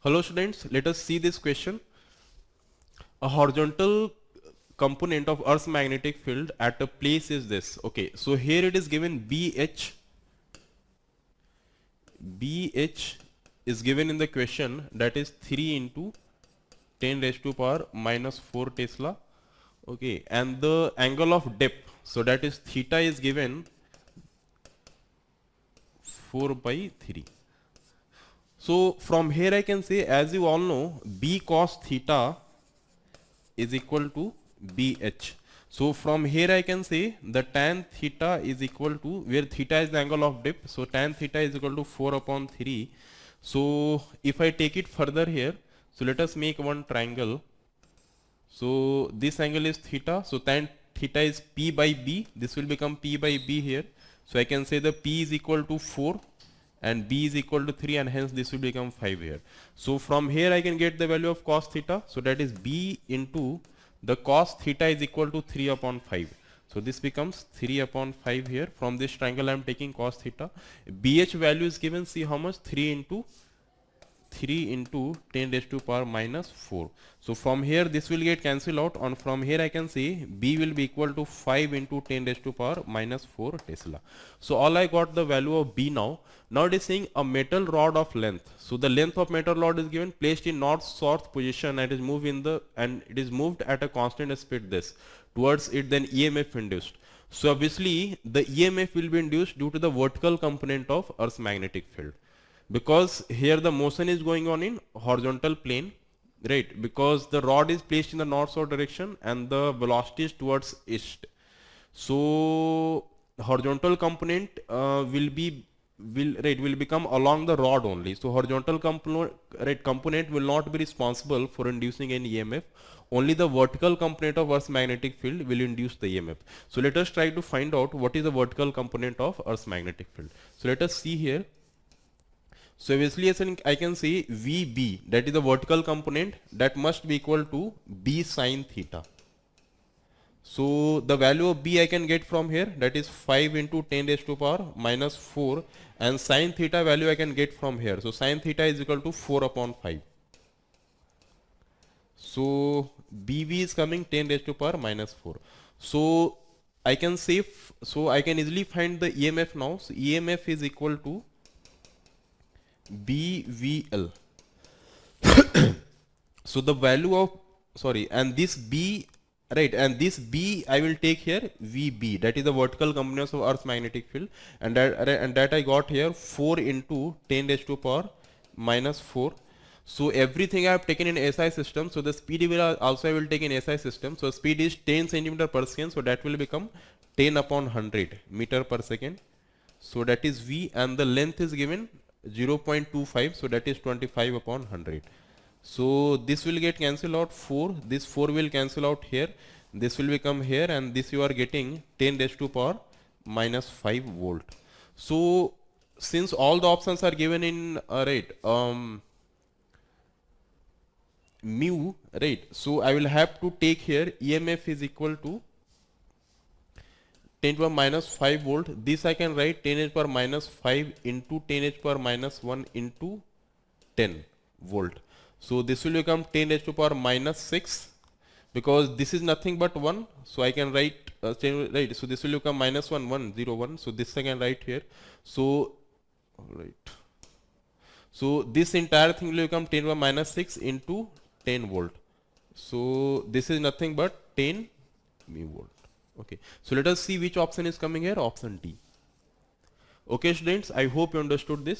Hello students, let us see this question. A horizontal component of Earth's magnetic field at a place is this. Okay, so here it is given BH. BH is given in the question, that is 3 into 10 raised to power minus 4 Tesla. Okay, and the angle of depth, so that is theta, is given 4 by 3. So from here I can say, as you all know, B cos theta is equal to BH. So from here I can say the tan theta is equal to, where theta is the angle of dip, so tan theta is equal to 4 upon 3. So if I take it further here, so let us make one triangle. So this angle is theta, so tan theta is P by B, this will become P by B here. So I can say the P is equal to 4 and B is equal to 3, and hence this will become 5 here. So from here I can get the value of cos theta, so that is B into the cos theta is equal to 3 upon 5. So this becomes 3 upon 5 here. From this triangle I am taking cos theta. BH value is given, see how much, 3 into 10 raised to power minus 4. So from here this will get cancelled out, and from here I can say B will be equal to 5 into 10 raised to power minus 4 Tesla. So all I got the value of B now. Now it is saying a metal rod of length. So the length of metal rod is given, placed in north-south position, and it is moved at a constant speed this towards it, then EMF induced. So obviously the EMF will be induced due to the vertical component of Earth's magnetic field, because here the motion is going on in horizontal plane, right? Because the rod is placed in the north-south direction and the velocity is towards east. So horizontal component will become along the rod only. So horizontal component will not be responsible for inducing an EMF. Only the vertical component of Earth's magnetic field will induce the EMF. So let us try to find out what is the vertical component of Earth's magnetic field. So let us see here. So obviously I can say VB, that is the vertical component, that must be equal to B sin theta. So the value of B I can get from here, that is 5 into 10 raised to power minus 4, and sin theta value I can get from here. So sin theta is equal to 4 upon 5. So BB is coming 10 raised to power minus 4. So I can say, so I can easily find the EMF now. So EMF is equal to BVL. So the value of, and this B, right, and this B I will take here VB, that is the vertical component of Earth's magnetic field, and that I got here 4 into 10 raised to power minus 4. So everything I have taken in SI system, so the speed will also I will take in SI system. So speed is 10 centimeter per second, so that will become 10 upon 100 meter per second. So that is V, and the length is given 0.25, so that is 25 upon 100. So this will get cancelled out, 4, this 4 will cancel out here, this will become here, and this you are getting 10 raised to power minus 5 volt. So since all the options are given in mu, right, so I will have to take here EMF is equal to 10 to the power minus 5 volt. This I can write 10 to the power minus 5 into 10 to the power minus 1 into 10 volt. So this will become 10 to the power minus 6, because this is nothing but 1. So I can write, right, so this will become minus 1, 1, 0, 1. So this I can write here. So, alright. So this entire thing will become 10 to the power minus 6 into 10 volt. So this is nothing but 10 mu volt. Okay, so let us see which option is coming here, option D. Okay students, I hope you understood this.